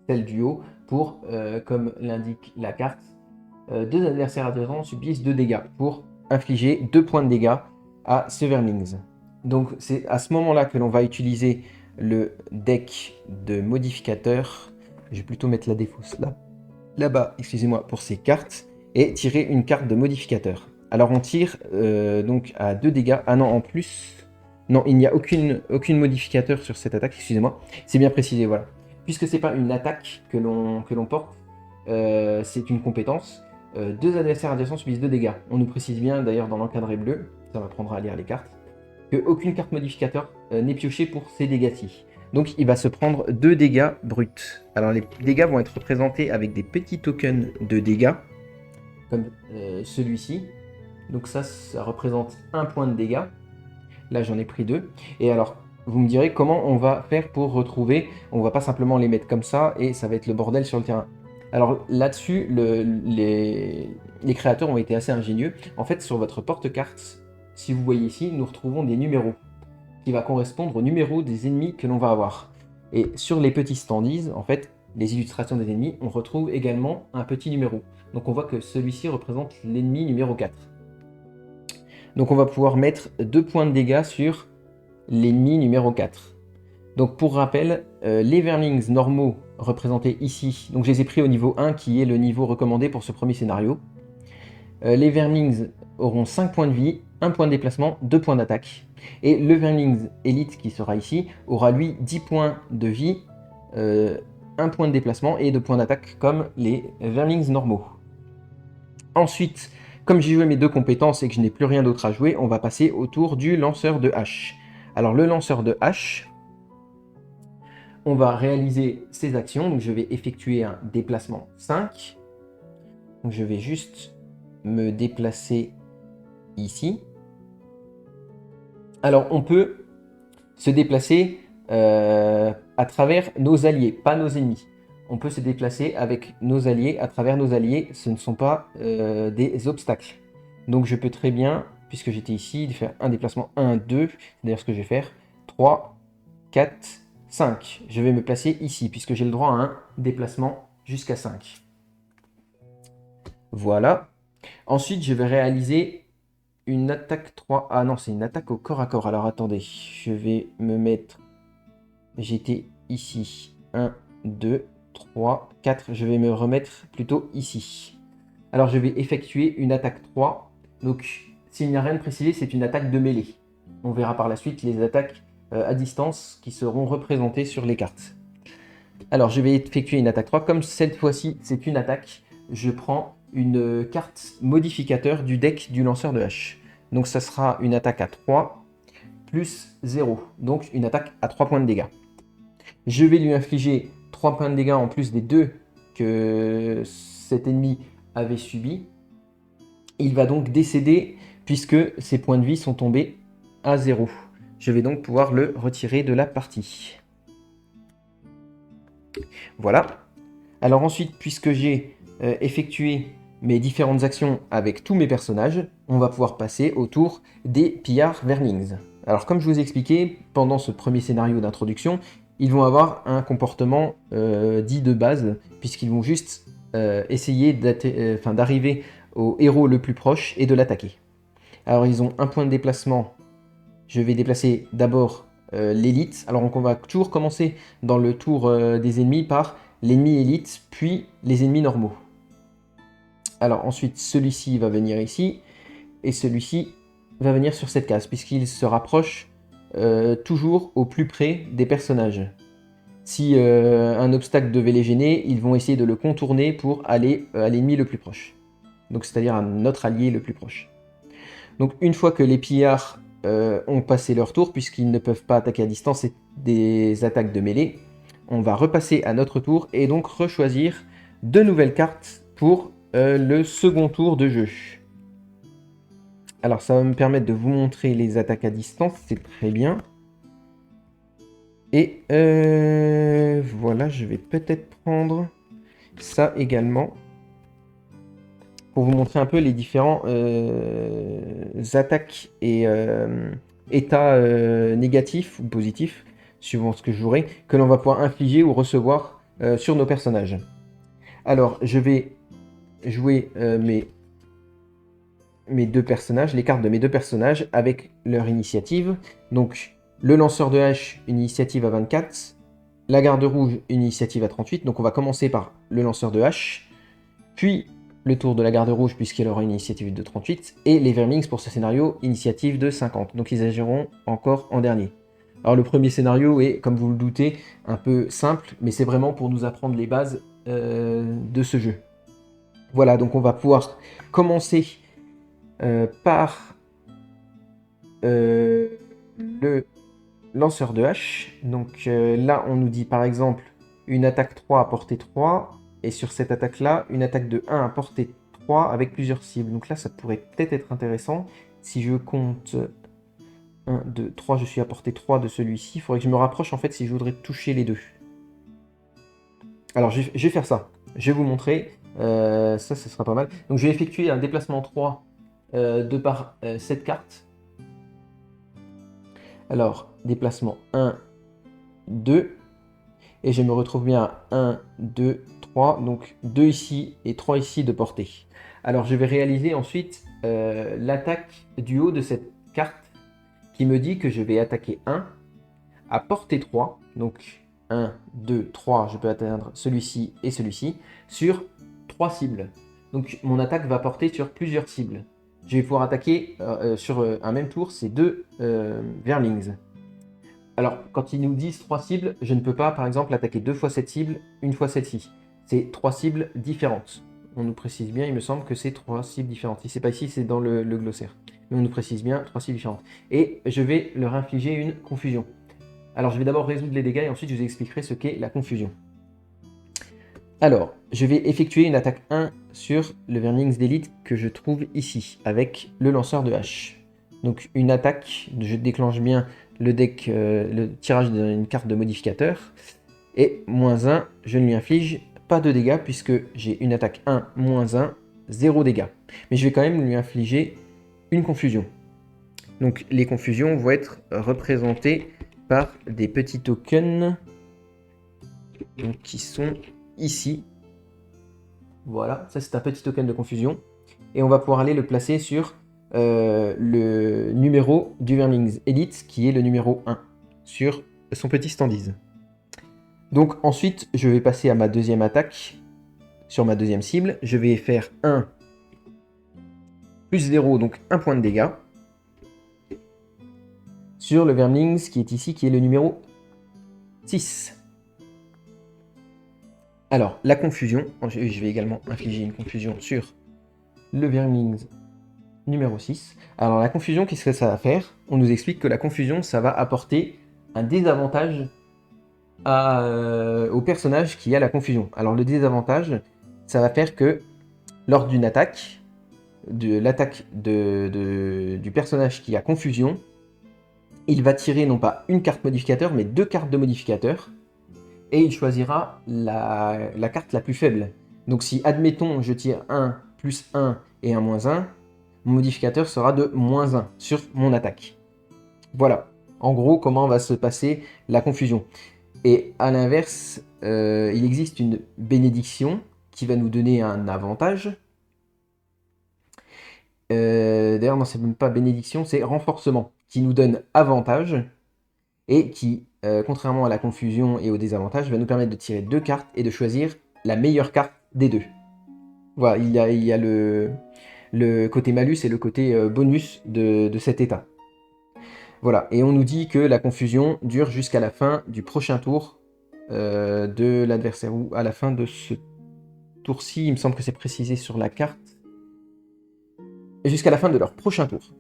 celle du haut, pour, comme l'indique la carte, 2 adversaires adjacents subissent 2 dégâts pour infliger 2 points de dégâts à ce Vermlings. Donc c'est à ce moment-là que l'on va utiliser le deck de modificateurs. Je vais plutôt mettre la défausse là-bas, excusez-moi, pour ces cartes, et tirer une carte de modificateur. Alors on tire donc à 2 dégâts. Ah non, en plus... Non, il n'y a aucune modificateur sur cette attaque, excusez-moi. C'est bien précisé, voilà. Puisque c'est pas une attaque que l'on porte, c'est une compétence. 2 adversaires adjacents subissent 2 dégâts. On nous précise bien, d'ailleurs, dans l'encadré bleu, ça m'apprendra à lire les cartes, qu'aucune carte modificateur n'est piochée pour ces dégâts-ci. Donc il va se prendre 2 dégâts bruts. Alors les dégâts vont être représentés avec des petits tokens de dégâts, comme celui-ci. Donc ça représente 1 point de dégâts. Là j'en ai pris 2. Et alors, vous me direz comment on va faire pour retrouver. On va pas simplement les mettre comme ça et ça va être le bordel sur le terrain. Alors là-dessus, les créateurs ont été assez ingénieux. En fait, sur votre porte-carte, si vous voyez ici, nous retrouvons des numéros qui va correspondre au numéro des ennemis que l'on va avoir. Et sur les petits standees, en fait, les illustrations des ennemis, on retrouve également un petit numéro. Donc on voit que celui-ci représente l'ennemi numéro 4. Donc on va pouvoir mettre 2 points de dégâts sur l'ennemi numéro 4. Donc pour rappel, les Verlings normaux représentés ici, donc je les ai pris au niveau 1 qui est le niveau recommandé pour ce premier scénario. Les Verlings auront 5 points de vie, 1 point de déplacement, 2 points d'attaque. Et le Verlings élite qui sera ici aura lui 10 points de vie, 1 point de déplacement et 2 points d'attaque comme les Verlings normaux. Ensuite, comme j'ai joué mes 2 compétences et que je n'ai plus rien d'autre à jouer, on va passer au tour du lanceur de hache. Alors le lanceur de hache, on va réaliser ses actions. Donc je vais effectuer un déplacement 5. Donc je vais juste me déplacer ici. Alors on peut se déplacer à travers nos alliés, pas nos ennemis. On peut se déplacer avec nos alliés, à travers nos alliés. Ce ne sont pas des obstacles. Donc je peux très bien, puisque j'étais ici, faire un déplacement 1, 2. C'est d'ailleurs ce que je vais faire. 3, 4, 5. Je vais me placer ici, puisque j'ai le droit à un déplacement jusqu'à 5. Voilà. Ensuite, je vais réaliser une attaque 3. Ah non, c'est une attaque au corps à corps. Alors attendez, je vais me mettre... J'étais ici. 1, 2, 3, 4. Je vais me remettre plutôt ici. Alors je vais effectuer une attaque 3. Donc, s'il n'y a rien de précisé, c'est une attaque de mêlée. On verra par la suite les attaques à distance qui seront représentées sur les cartes. Alors, je vais effectuer une attaque 3. Comme cette fois-ci, c'est une attaque, je prends une carte modificateur du deck du lanceur de hache. Donc, ça sera une attaque à 3 plus 0. Donc, une attaque à 3 points de dégâts. Je vais lui infliger 3 points de dégâts en plus des 2 que cet ennemi avait subi. Il va donc décéder puisque ses points de vie sont tombés à 0. Je vais donc pouvoir le retirer de la partie. Voilà. Alors ensuite, puisque j'ai effectué mes différentes actions avec tous mes personnages, on va pouvoir passer au tour des pillards Verlings. Alors comme je vous ai expliqué, pendant ce premier scénario d'introduction, ils vont avoir un comportement dit de base, puisqu'ils vont juste essayer d'arriver au héros le plus proche et de l'attaquer. Alors ils ont un point de déplacement. Je vais déplacer d'abord l'élite. Alors on va toujours commencer dans le tour des ennemis par l'ennemi élite, puis les ennemis normaux. Alors ensuite, celui-ci va venir ici, et celui-ci va venir sur cette case, puisqu'il se rapproche toujours au plus près des personnages. Si un obstacle devait les gêner, ils vont essayer de le contourner pour aller à l'ennemi le plus proche. Donc c'est-à-dire à notre allié le plus proche. Donc une fois que les pillards ont passé leur tour, puisqu'ils ne peuvent pas attaquer à distance, c'est des attaques de mêlée, on va repasser à notre tour et donc rechoisir de nouvelles cartes pour le second tour de jeu. Alors ça va me permettre de vous montrer les attaques à distance, c'est très bien. Et voilà, je vais peut-être prendre ça également pour vous montrer un peu les différents attaques et états négatifs ou positifs, suivant ce que je jouerai, que l'on va pouvoir infliger ou recevoir sur nos personnages. Alors, je vais jouer mes 2 personnages, les cartes de mes 2 personnages avec leur initiative. Donc, le lanceur de hache, une initiative à 24. La garde rouge, une initiative à 38. Donc, on va commencer par le lanceur de hache. Puis, le tour de la garde rouge, puisqu'elle aura une initiative de 38. Et les Verlings, pour ce scénario, initiative de 50. Donc, ils agiront encore en dernier. Alors, le premier scénario est, comme vous le doutez, un peu simple. Mais c'est vraiment pour nous apprendre les bases de ce jeu. Voilà, donc on va pouvoir commencer par le lanceur de hache. Donc là, on nous dit par exemple une attaque 3 à portée 3. Et sur cette attaque-là, une attaque de 1 à portée 3 avec plusieurs cibles. Donc là, ça pourrait peut-être être intéressant. Si je compte 1, 2, 3, je suis à portée 3 de celui-ci. Il faudrait que je me rapproche en fait si je voudrais toucher les deux. Alors je vais faire ça. Je vais vous montrer. Ça sera pas mal. Donc je vais effectuer un déplacement 3 de par cette carte. Alors, déplacement 1, 2. Et je me retrouve bien à 1, 2, 3. Donc 2 ici et 3 ici de portée. Alors je vais réaliser ensuite l'attaque du haut de cette carte qui me dit que je vais attaquer 1 à portée 3, donc 1, 2, 3, je peux atteindre celui-ci et celui-ci, sur 3 cibles. Donc mon attaque va porter sur plusieurs cibles. Je vais pouvoir attaquer sur un même tour ces deux Verlings. Alors, quand ils nous disent 3 cibles, je ne peux pas, par exemple, attaquer 2 fois cette cible, une fois celle-ci. C'est 3 cibles différentes. On nous précise bien, il me semble que c'est 3 cibles différentes. Si c'est pas ici, c'est dans le glossaire. Mais on nous précise bien 3 cibles différentes. Et je vais leur infliger une confusion. Alors, je vais d'abord résoudre les dégâts et ensuite je vous expliquerai ce qu'est la confusion. Alors, je vais effectuer une attaque 1 sur le Verlings d'élite que je trouve ici, avec le lanceur de hache. Donc une attaque, je déclenche bien le deck, le tirage d'une carte de modificateur. Et -1, je ne lui inflige pas de dégâts puisque j'ai une attaque 1, -1, 0 dégâts. Mais je vais quand même lui infliger une confusion. Donc les confusions vont être représentées par des petits tokens donc, qui sont ici. Voilà, ça c'est un petit token de confusion. Et on va pouvoir aller le placer sur le numéro du Verlings Elite, qui est le numéro 1, sur son petit standees. Donc ensuite, je vais passer à ma deuxième attaque, sur ma deuxième cible. Je vais faire 1 plus 0, donc 1 point de dégâts, sur le Verlings qui est ici, qui est le numéro 6. Alors, la confusion, je vais également infliger une confusion sur le Verlings numéro 6. Alors la confusion, qu'est-ce que ça va faire? On nous explique que la confusion, ça va apporter un désavantage au personnage qui a la confusion. Alors le désavantage, ça va faire que lors d'une attaque, de l'attaque du personnage qui a confusion, il va tirer non pas une carte modificateur, mais 2 cartes de modificateur, et il choisira la carte la plus faible. Donc si, admettons, je tire 1, plus 1 et un -1, mon modificateur sera de -1 sur mon attaque. Voilà, en gros, comment va se passer la confusion. Et à l'inverse, il existe une bénédiction qui va nous donner un avantage. D'ailleurs, non, c'est même pas bénédiction, c'est renforcement, qui nous donne avantage, et qui, contrairement à la confusion et au désavantage, va nous permettre de tirer 2 cartes et de choisir la meilleure carte des deux. Voilà, il y a le côté malus et le côté bonus de cet état. Voilà, et on nous dit que la confusion dure jusqu'à la fin du prochain tour de l'adversaire, ou à la fin de ce tour-ci, il me semble que c'est précisé sur la carte, et jusqu'à la fin de leur prochain tour.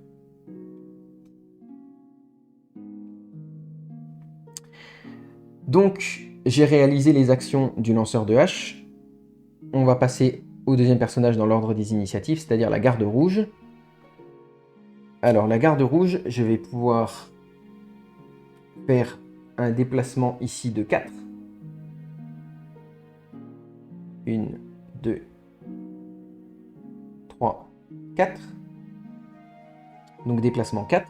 Donc, j'ai réalisé les actions du lanceur de hache. On va passer au deuxième personnage dans l'ordre des initiatives, c'est-à-dire la garde rouge. Alors, la garde rouge, je vais pouvoir faire un déplacement ici de 4. 1, 2, 3, 4. Donc déplacement 4.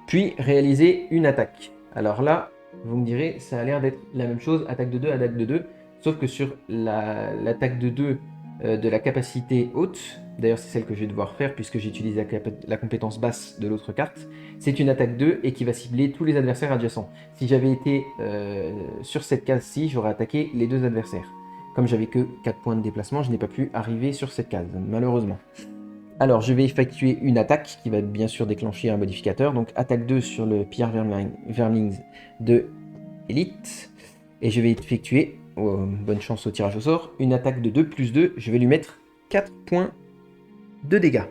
Puis réaliser une attaque. Alors là, vous me direz, ça a l'air d'être la même chose, attaque de 2, attaque de 2. Sauf que sur l'attaque de 2 de la capacité haute, d'ailleurs c'est celle que je vais devoir faire puisque j'utilise la compétence basse de l'autre carte, c'est une attaque 2 et qui va cibler tous les adversaires adjacents. Si j'avais été sur cette case-ci, j'aurais attaqué les 2 adversaires. Comme j'avais que 4 points de déplacement, je n'ai pas pu arriver sur cette case, malheureusement. Alors, je vais effectuer une attaque qui va bien sûr déclencher un modificateur. Donc, attaque 2 sur le Pierre Verlings de Elite. Et je vais effectuer, bonne chance au tirage au sort, une attaque de 2 plus 2. Je vais lui mettre 4 points de dégâts.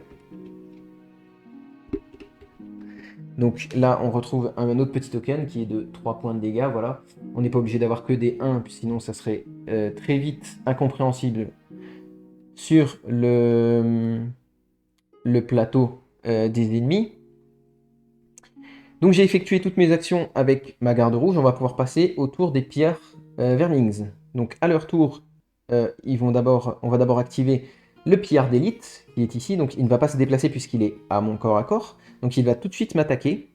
Donc là, on retrouve un autre petit token qui est de 3 points de dégâts. Voilà. On n'est pas obligé d'avoir que des 1, sinon ça serait très vite incompréhensible sur le plateau des ennemis. Donc j'ai effectué toutes mes actions avec ma garde rouge. On va pouvoir passer au tour des Pierre Verlings. Donc à leur tour, on va d'abord activer le Pierre d'élite qui est ici. Donc il ne va pas se déplacer puisqu'il est à mon corps à corps. Donc il va tout de suite m'attaquer.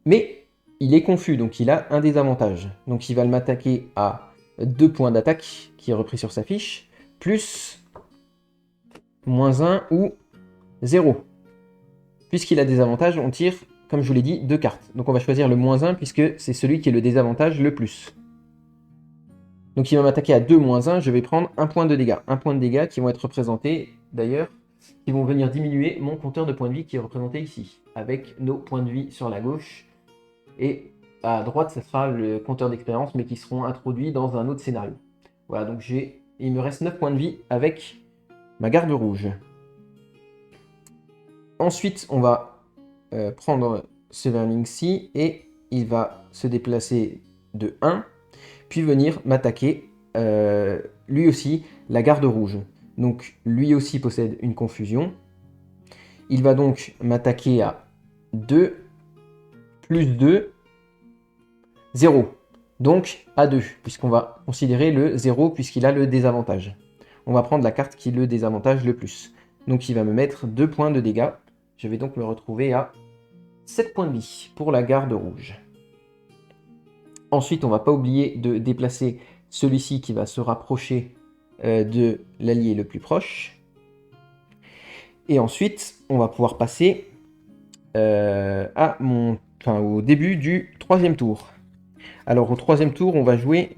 Mais il est confus, donc il a un désavantage. Donc il va m'attaquer à 2 points d'attaque qui est repris sur sa fiche, plus -1 ou 0. Puisqu'il a des avantages, on tire, comme je vous l'ai dit, 2 cartes. Donc on va choisir le -1 puisque c'est celui qui est le désavantage le plus. Donc il va m'attaquer à 2 -1, je vais prendre 1 point de dégâts. 1 point de dégâts qui vont être représentés, d'ailleurs, qui vont venir diminuer mon compteur de points de vie qui est représenté ici, avec nos points de vie sur la gauche. Et à droite, ce sera le compteur d'expérience, mais qui seront introduits dans un autre scénario. Voilà, donc il me reste 9 points de vie avec ma garde rouge. Ensuite, on va prendre ce verming-ci et il va se déplacer de 1, puis venir m'attaquer, lui aussi, la garde rouge. Donc lui aussi possède une confusion. Il va donc m'attaquer à 2, plus 2, 0. Donc à 2, puisqu'on va considérer le 0 puisqu'il a le désavantage. On va prendre la carte qui le désavantage le plus. Donc il va me mettre 2 points de dégâts. Je vais donc me retrouver à 7 points de vie pour la garde rouge. Ensuite, on ne va pas oublier de déplacer celui-ci qui va se rapprocher de l'allié le plus proche. Et ensuite, on va pouvoir passer au début du 3e tour. Alors au 3e tour, on va jouer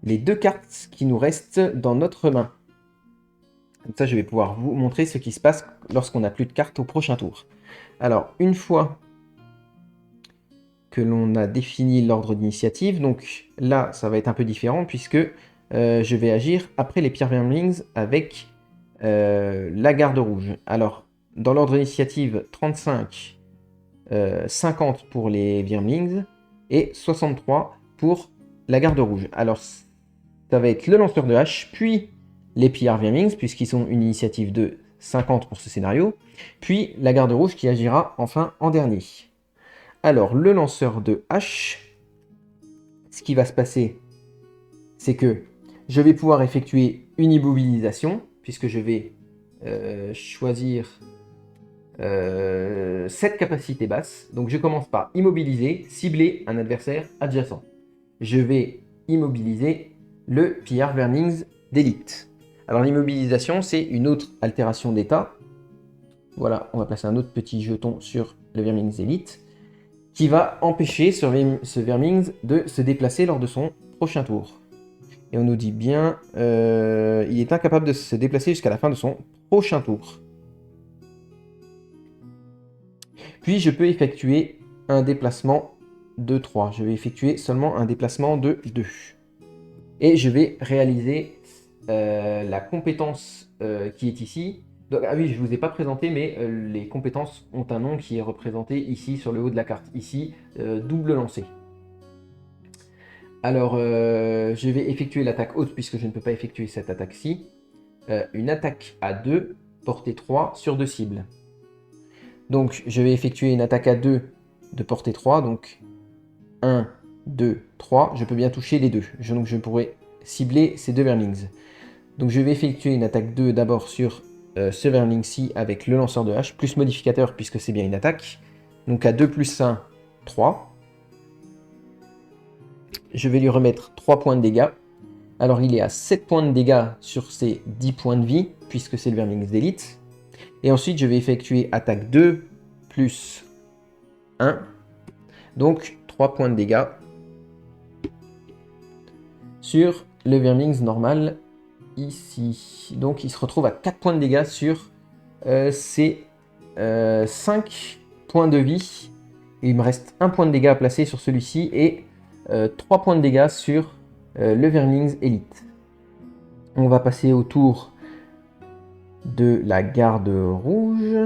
les 2 cartes qui nous restent dans notre main. Comme ça, je vais pouvoir vous montrer ce qui se passe lorsqu'on n'a plus de cartes au prochain tour. Alors, une fois que l'on a défini l'ordre d'initiative, donc là, ça va être un peu différent puisque je vais agir après les pierres vermlings avec la garde rouge. Alors, dans l'ordre d'initiative, 35, 50 pour les Wyrmlings et 63 pour la garde rouge. Alors, ça va être le lanceur de hache, puis les pillards Wyrmlings, puisqu'ils sont une initiative de 50 pour ce scénario, puis la garde rouge qui agira enfin en dernier. Alors, le lanceur de hache, ce qui va se passer, c'est que je vais pouvoir effectuer une immobilisation, puisque je vais choisir cette capacité basse. Donc je commence par immobiliser, cibler un adversaire adjacent. Je vais immobiliser le Pillard Wyrmlings d'élite. Alors l'immobilisation, c'est une autre altération d'état. Voilà, on va placer un autre petit jeton sur le Wyrmlings d'élite qui va empêcher ce Wyrmlings de se déplacer lors de son prochain tour. Et on nous dit bien, il est incapable de se déplacer jusqu'à la fin de son prochain tour. Puis je peux effectuer un déplacement de 3. Je vais effectuer seulement un déplacement de 2. Et je vais réaliser la compétence qui est ici. Donc, ah oui, je ne vous ai pas présenté, mais les compétences ont un nom qui est représenté ici sur le haut de la carte. Ici, double lancé. Alors, je vais effectuer l'attaque haute puisque je ne peux pas effectuer cette attaque-ci. Une attaque à 2, portée 3 sur 2 cibles. Donc, je vais effectuer une attaque à 2 de portée 3. Donc, 1, 2, 3. Je peux bien toucher les deux. Donc, je pourrais cibler ces deux Wyrmlings. Donc, je vais effectuer une attaque 2 d'abord sur ce Wyrmling-ci avec le lanceur de hache, plus modificateur puisque c'est bien une attaque. Donc, à 2 plus 1, 3. Je vais lui remettre 3 points de dégâts. Alors, il est à 7 points de dégâts sur ses 10 points de vie, puisque c'est le Wyrmlings d'élite. Et ensuite, je vais effectuer attaque 2 plus 1. Donc, 3 points de dégâts sur le Wyrmlings normal ici. Donc, il se retrouve à 4 points de dégâts sur ses 5 points de vie. Il me reste 1 point de dégâts à placer sur celui-ci et 3 points de dégâts sur le Wyrmlings élite. On va passer au tour de la garde rouge.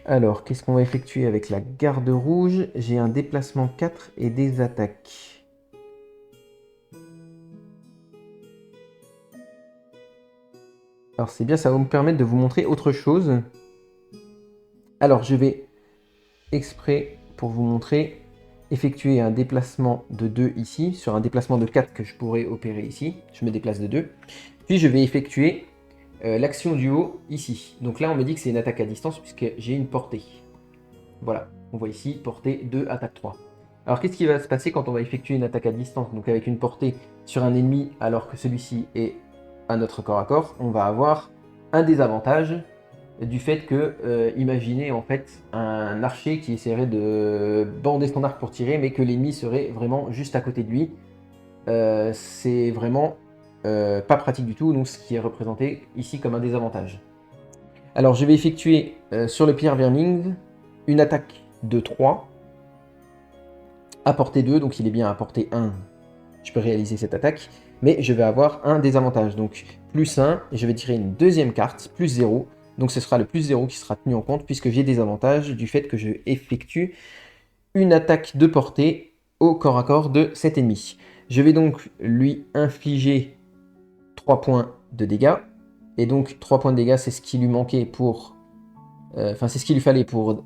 Alors, qu'est-ce qu'on va effectuer avec la garde rouge? J'ai un déplacement 4 et des attaques. Alors c'est bien, ça va me permettre de vous montrer autre chose. Alors je vais exprès pour vous montrer effectuer un déplacement de 2 ici, sur un déplacement de 4 que je pourrais opérer ici. Je me déplace de 2. Puis je vais effectuer l'action du haut ici. Donc là on me dit que c'est une attaque à distance puisque j'ai une portée. Voilà, on voit ici portée 2, attaque 3. Alors qu'est-ce qui va se passer quand on va effectuer une attaque à distance? Donc avec une portée, sur un ennemi alors que celui-ci est à notre corps à corps, on va avoir un désavantage du fait que, imaginez en fait un archer qui essaierait de bander son arc pour tirer, mais que l'ennemi serait vraiment juste à côté de lui. C'est vraiment pas pratique du tout, donc ce qui est représenté ici comme un désavantage. Alors je vais effectuer sur le Pierre Vermings une attaque de 3 à portée 2, donc il est bien à portée 1, je peux réaliser cette attaque, mais je vais avoir un désavantage, donc plus 1, et je vais tirer une deuxième carte, plus 0, donc ce sera le plus 0 qui sera tenu en compte, puisque j'ai des avantages du fait que je effectue une attaque de portée au corps à corps de cet ennemi. Je vais donc lui infliger 3 points de dégâts, et donc 3 points de dégâts, c'est ce qui lui manquait pour... Enfin, c'est ce qu'il lui fallait pour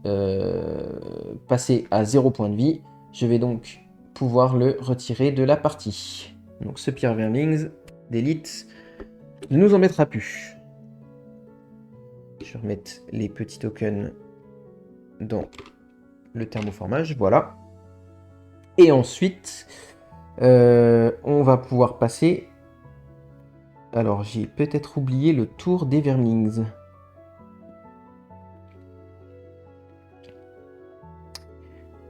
passer à 0 point de vie. Je vais donc pouvoir le retirer de la partie. Donc ce Pierre Vermings d'élite ne nous embêtera plus. Je vais remettre les petits tokens dans le thermoformage, voilà. Et ensuite, on va pouvoir passer... Alors, j'ai peut-être oublié le tour des Vermings.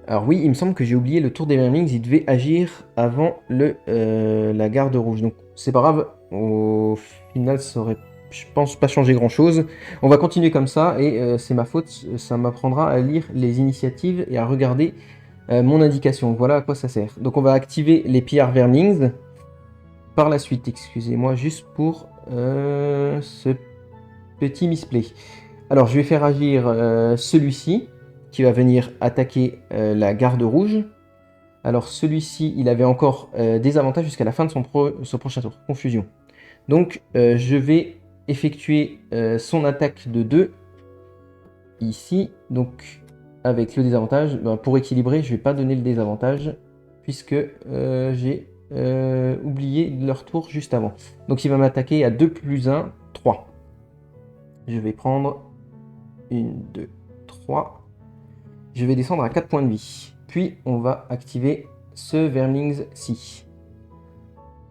Alors oui, il me semble que j'ai oublié le tour des Vermings, il devait agir avant la garde rouge. Donc c'est pas grave, au final ça aurait, je pense, pas changé grand chose. On va continuer comme ça et c'est ma faute, ça m'apprendra à lire les initiatives et à regarder mon indication. Voilà à quoi ça sert. Donc on va activer les PR Vermings par la suite, excusez-moi, juste pour ce petit misplay. Alors je vais faire agir celui-ci, qui va venir attaquer la garde rouge. Alors celui-ci, il avait encore des avantages jusqu'à la fin de son prochain tour. Confusion. Donc je vais effectuer son attaque de 2 ici. Donc avec le désavantage, pour équilibrer, je ne vais pas donner le désavantage puisque j'ai oublié leur tour juste avant. Donc il va m'attaquer à 2 plus 1, 3. Je vais prendre 1, 2, 3. Je vais descendre à 4 points de vie. Puis, on va activer ce Vermings-ci.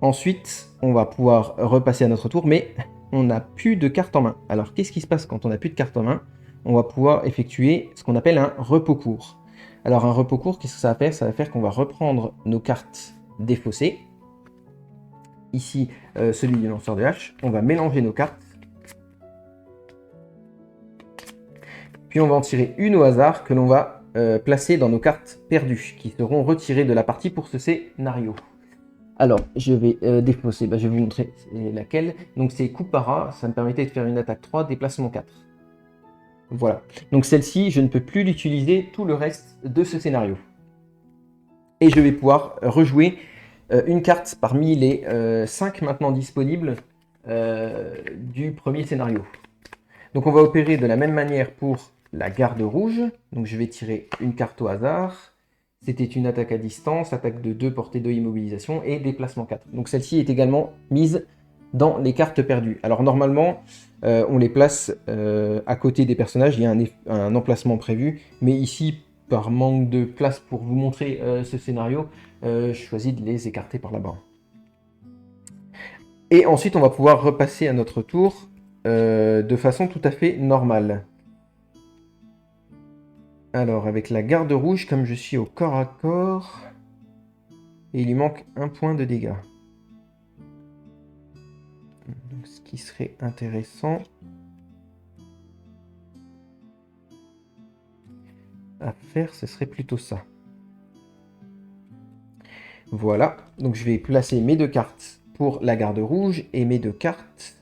Ensuite, on va pouvoir repasser à notre tour, mais on n'a plus de cartes en main. Alors, qu'est-ce qui se passe quand on n'a plus de cartes en main? On va pouvoir effectuer ce qu'on appelle un repos court. Alors, un repos court, qu'est-ce que ça va faire? Ça va faire qu'on va reprendre nos cartes défaussées. Ici, celui du lanceur de hache. On va mélanger nos cartes. Puis on va en tirer une au hasard que l'on va placer dans nos cartes perdues, qui seront retirées de la partie pour ce scénario. Alors, je vais défausser, je vais vous montrer laquelle. Donc c'est Kupara, ça me permettait de faire une attaque 3, déplacement 4. Voilà. Donc celle-ci, je ne peux plus l'utiliser tout le reste de ce scénario. Et je vais pouvoir rejouer une carte parmi les 5 maintenant disponibles du premier scénario. Donc on va opérer de la même manière pour la garde rouge. Donc je vais tirer une carte au hasard. C'était une attaque à distance, attaque de 2, portée 2, immobilisation et déplacement 4. Donc celle-ci est également mise dans les cartes perdues. Alors normalement, on les place à côté des personnages, il y a un emplacement prévu. Mais ici, par manque de place pour vous montrer ce scénario, je choisis de les écarter par là-bas. Et ensuite, on va pouvoir repasser à notre tour de façon tout à fait normale. Alors, avec la garde rouge, comme je suis au corps à corps, et il lui manque 1 point de dégâts. Donc, ce qui serait intéressant à faire, ce serait plutôt ça. Voilà, donc je vais placer mes 2 cartes pour la garde rouge et mes 2 cartes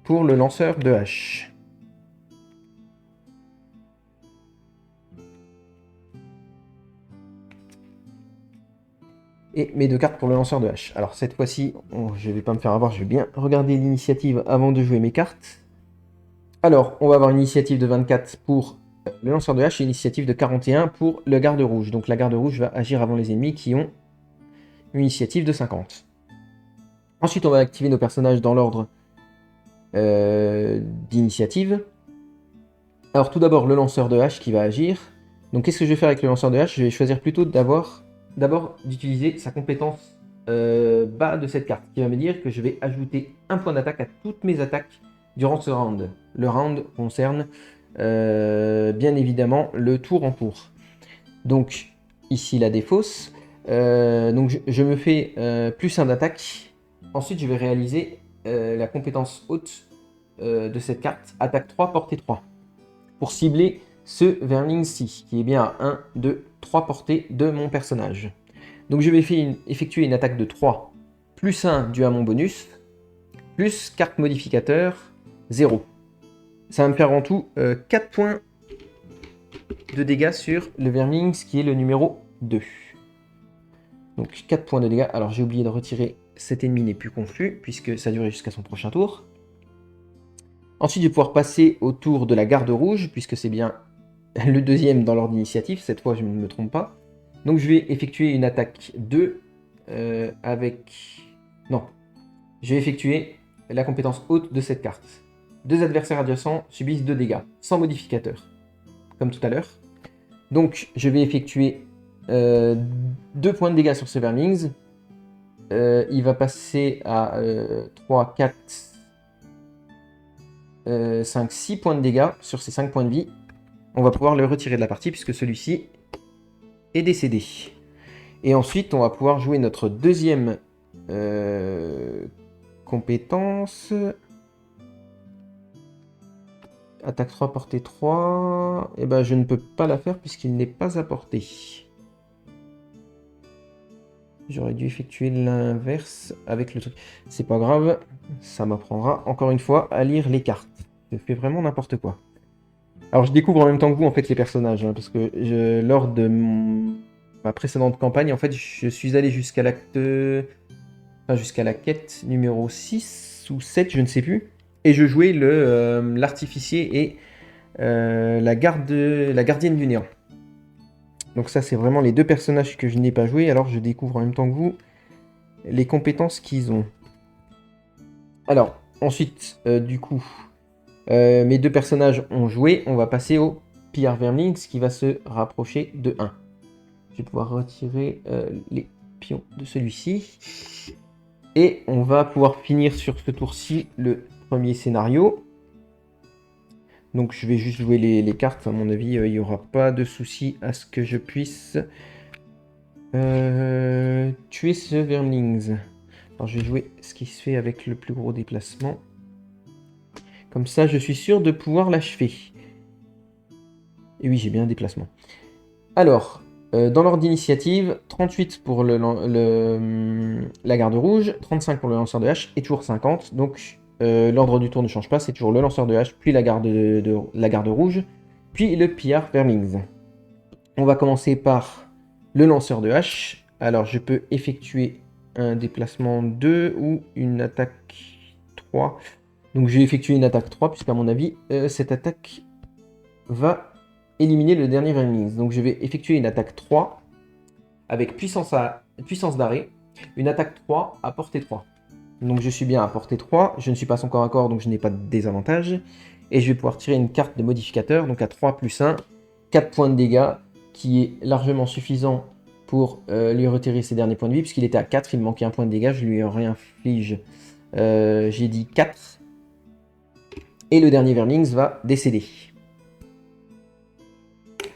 pour le lanceur de hache. Et mes 2 cartes pour le lanceur de hache. Alors cette fois-ci, je ne vais pas me faire avoir, je vais bien regarder l'initiative avant de jouer mes cartes. Alors, on va avoir une initiative de 24 pour le lanceur de hache et une initiative de 41 pour le garde rouge. Donc la garde rouge va agir avant les ennemis qui ont une initiative de 50. Ensuite, on va activer nos personnages dans l'ordre d'initiative. Alors tout d'abord, le lanceur de hache qui va agir. Donc qu'est-ce que je vais faire avec le lanceur de hache? Je vais choisir plutôt d'avoir d'abord d'utiliser sa compétence bas de cette carte, qui va me dire que je vais ajouter un point d'attaque à toutes mes attaques durant ce round. Le round concerne bien évidemment le tour en cours. Donc ici la défausse. Donc je me fais plus 1 d'attaque. Ensuite je vais réaliser la compétence haute de cette carte, attaque 3, portée 3, pour cibler ce Vermling-ci, qui est bien à 1, 2, 3 portées de mon personnage. Donc je vais effectuer une attaque de 3, plus 1 dû à mon bonus, plus carte modificateur, 0. Ça va me faire en tout 4 points de dégâts sur le Vermling, qui est le numéro 2. Donc 4 points de dégâts. Alors j'ai oublié de retirer, cet ennemi n'est plus confus, puisque ça durait jusqu'à son prochain tour. Ensuite, je vais pouvoir passer au tour de la garde rouge, puisque c'est bien le deuxième dans l'ordre d'initiative. Cette fois, je ne me trompe pas. Donc, je vais effectuer une attaque 2 avec... Non. Je vais effectuer la compétence haute de cette carte. 2 adversaires adjacents subissent 2 dégâts, sans modificateur, comme tout à l'heure. Donc, je vais effectuer 2 points de dégâts sur ce Vermlings. Il va passer à 3, 4... 5, 6 points de dégâts sur ces 5 points de vie. On va pouvoir le retirer de la partie puisque celui-ci est décédé. Et ensuite, on va pouvoir jouer notre deuxième compétence. Attaque 3, portée 3. Et ben, je ne peux pas la faire puisqu'il n'est pas à portée. J'aurais dû effectuer l'inverse avec le truc. C'est pas grave, ça m'apprendra encore une fois à lire les cartes. Je fais vraiment n'importe quoi. Alors je découvre en même temps que vous en fait les personnages, hein, parce que lors de ma précédente campagne, en fait, je suis allé jusqu'à jusqu'à la quête numéro 6 ou 7, je ne sais plus, et je jouais l'artificier et la gardienne du néant. Donc ça, c'est vraiment les 2 personnages que je n'ai pas joué, alors je découvre en même temps que vous les compétences qu'ils ont. Alors, ensuite, du coup, mes 2 personnages ont joué, on va passer au Pierre Vermling, qui va se rapprocher de 1. Je vais pouvoir retirer les pions de celui-ci. Et on va pouvoir finir sur ce tour-ci le premier scénario. Donc je vais juste jouer les cartes, à mon avis, il n'y aura pas de souci à ce que je puisse tuer ce Vermlings. Alors je vais jouer ce qui se fait avec le plus gros déplacement. Comme ça, je suis sûr de pouvoir l'achever. Et oui, j'ai bien un déplacement. Alors, dans l'ordre d'initiative, 38 pour la garde rouge, 35 pour le lanceur de hache, et toujours 50. Donc, l'ordre du tour ne change pas, c'est toujours le lanceur de hache, puis la garde rouge, puis le pillard Vermlings. On va commencer par le lanceur de hache. Alors, je peux effectuer un déplacement 2 ou une attaque 3. Donc, je vais effectuer une attaque 3, puisqu'à mon avis, cette attaque va éliminer le dernier Vermlings. Donc, je vais effectuer une attaque 3 avec puissance d'arrêt, une attaque 3 à portée 3. Donc, je suis bien à portée 3. Je ne suis pas son corps à corps, donc je n'ai pas de désavantage. Et je vais pouvoir tirer une carte de modificateur, donc à 3 plus 1, 4 points de dégâts, qui est largement suffisant pour lui retirer ses derniers points de vie, puisqu'il était à 4, il me manquait un point de dégâts, je lui réinflige, j'ai dit 4. Et le dernier Vermlings va décéder.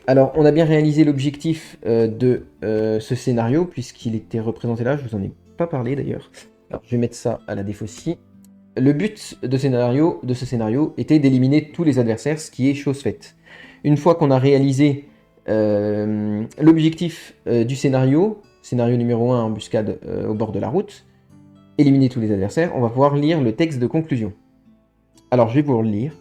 Alors, on a bien réalisé l'objectif de ce scénario, puisqu'il était représenté là, je vous en ai pas parlé d'ailleurs. Alors, je vais mettre ça à la défausse. Le but de ce scénario était d'éliminer tous les adversaires, ce qui est chose faite. Une fois qu'on a réalisé l'objectif du scénario numéro 1, embuscade au bord de la route, éliminer tous les adversaires, on va pouvoir lire le texte de conclusion. Alors, je vais pouvoir le lire.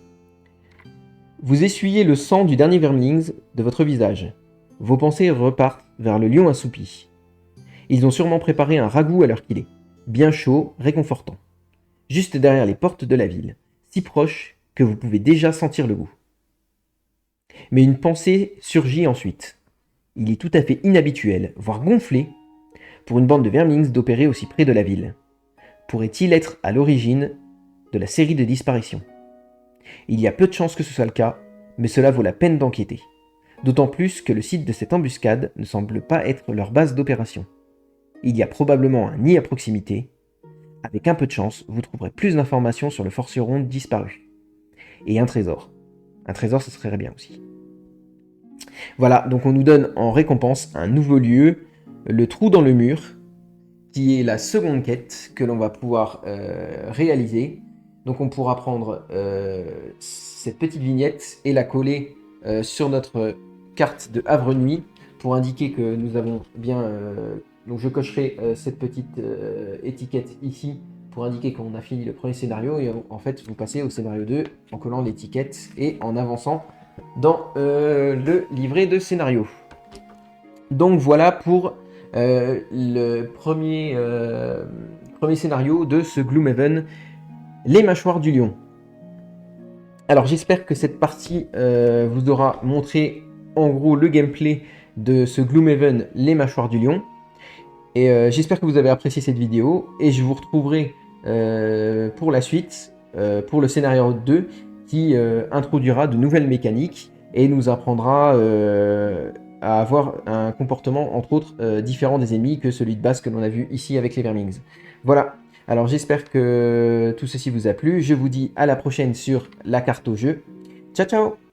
Vous essuyez le sang du dernier Vermlings de votre visage. Vos pensées repartent vers le lion assoupi. Ils ont sûrement préparé un ragoût à l'heure qu'il est, bien chaud, réconfortant, juste derrière les portes de la ville, si proche que vous pouvez déjà sentir le goût. Mais une pensée surgit ensuite. Il est tout à fait inhabituel, voire gonflé, pour une bande de Vermlings d'opérer aussi près de la ville. Pourrait-il être à l'origine de la série de disparitions ? Il y a peu de chances que ce soit le cas, mais cela vaut la peine d'enquêter. d'autant plus que le site de cette embuscade ne semble pas être leur base d'opération. Il y a probablement un nid à proximité. Avec un peu de chance, vous trouverez plus d'informations sur le forceron disparu. Et un trésor. Un trésor, ça serait bien aussi. Voilà, donc on nous donne en récompense un nouveau lieu, le trou dans le mur, qui est la seconde quête que l'on va pouvoir réaliser. Donc on pourra prendre cette petite vignette et la coller sur notre carte de Havre Nuit pour indiquer que nous avons bien... donc je cocherai cette petite étiquette ici pour indiquer qu'on a fini le premier scénario et en fait vous passez au scénario 2 en collant l'étiquette et en avançant dans le livret de scénario. Donc voilà pour le premier scénario de ce Gloomhaven, les mâchoires du lion. Alors j'espère que cette partie vous aura montré en gros le gameplay de ce Gloomhaven, les mâchoires du lion. Et j'espère que vous avez apprécié cette vidéo et je vous retrouverai pour la suite, pour le scénario 2 qui introduira de nouvelles mécaniques et nous apprendra à avoir un comportement entre autres différent des ennemis que celui de base que l'on a vu ici avec les Vermings. Voilà, alors j'espère que tout ceci vous a plu, je vous dis à la prochaine sur la carte au jeu. Ciao ciao!